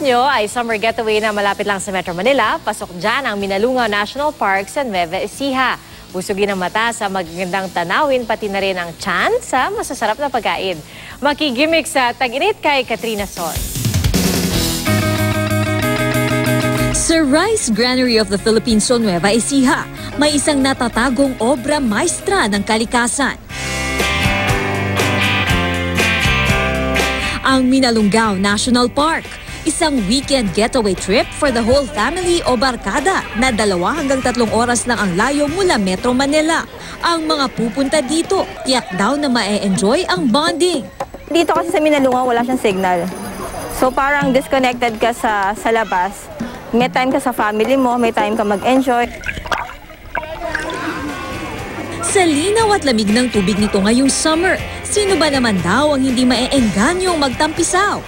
nyo ay summer getaway na malapit lang sa Metro Manila, pasok dyan ang Minalungaw National Park sa Nueva Ecija. Busugin ang mata sa magagandang tanawin, pati na rin ang chance sa masasarap na pagkain. Makigimik sa tag-init kay Katrina Son. Sa Rice Granary of the Philippines sa Nueva Ecija, may isang natatagong obra maestra ng kalikasan. Ang Minalungaw National Park, isang weekend getaway trip for the whole family o barkada na 2 hanggang 3 oras lang ang layo mula Metro Manila. Ang mga pupunta dito, tiyak daw na ma-enjoy ang bonding. Dito kasi sa Minalungaw wala siyang signal. So parang disconnected ka sa labas. May time ka sa family mo, may time ka mag-enjoy. Sa linaw at lamig ng tubig nito ngayong summer, sino ba naman daw ang hindi maeenganyong magtampisaw?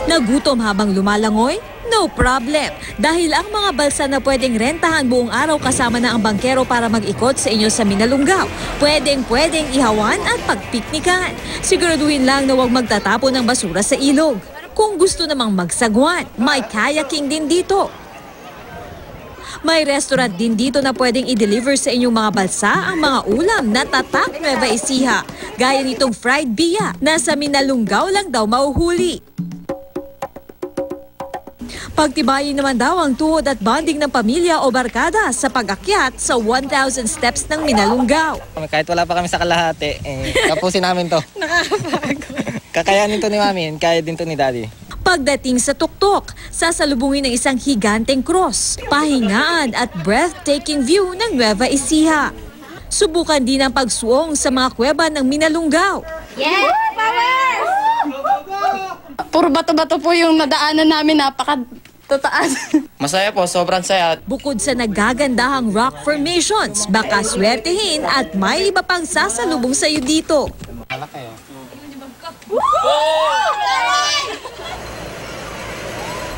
Nagutom habang lumalangoy? No problem! Dahil ang mga balsa na pwedeng rentahan buong araw kasama na ang bangkero para mag-ikot sa inyo sa Minalungaw, pwedeng ihawan at pagpiknikan. Siguraduhin lang na huwag magtatapon ng basura sa ilog. Kung gusto namang magsagwan, may kayaking din dito. May restaurant din dito na pwedeng i-deliver sa inyong mga balsa ang mga ulam na tatak Nueva Ecija. Gaya nitong fried bia na sa Minalungaw lang daw mauhuli. Pagtibayin naman daw ang tuhod at bonding ng pamilya o barkada sa pag-akyat sa 1,000 steps ng Minalungaw. Kahit wala pa kami sa kalahati, tapusin namin to. Nakakapagod. Kakayanin to ni Mami, kaya din to ni Daddy. Pagdating sa tuktok, sasalubungin ng isang higanteng cross, pahingaan at breathtaking view ng Nueva Ecija. Subukan din ang pagsuong sa mga kuweba ng Minalungaw. Yes! Power! Puro bato-bato po yung nadaanan namin, napakatataas. Masaya po, sobrang saya. Bukod sa nagagandahang rock formations, baka swertehin at may iba pang sasalubong sa iyo dito.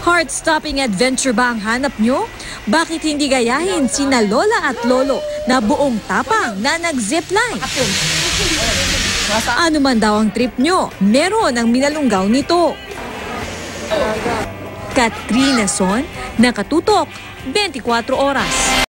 Heart-stopping adventure ba ang hanap nyo? Bakit hindi gayahin sina Lola at Lolo na buong tapang na nag-zipline? Ano man daw ang trip nyo, meron ang Minalungaw nito. Katrina Son, nakatutok 24 oras.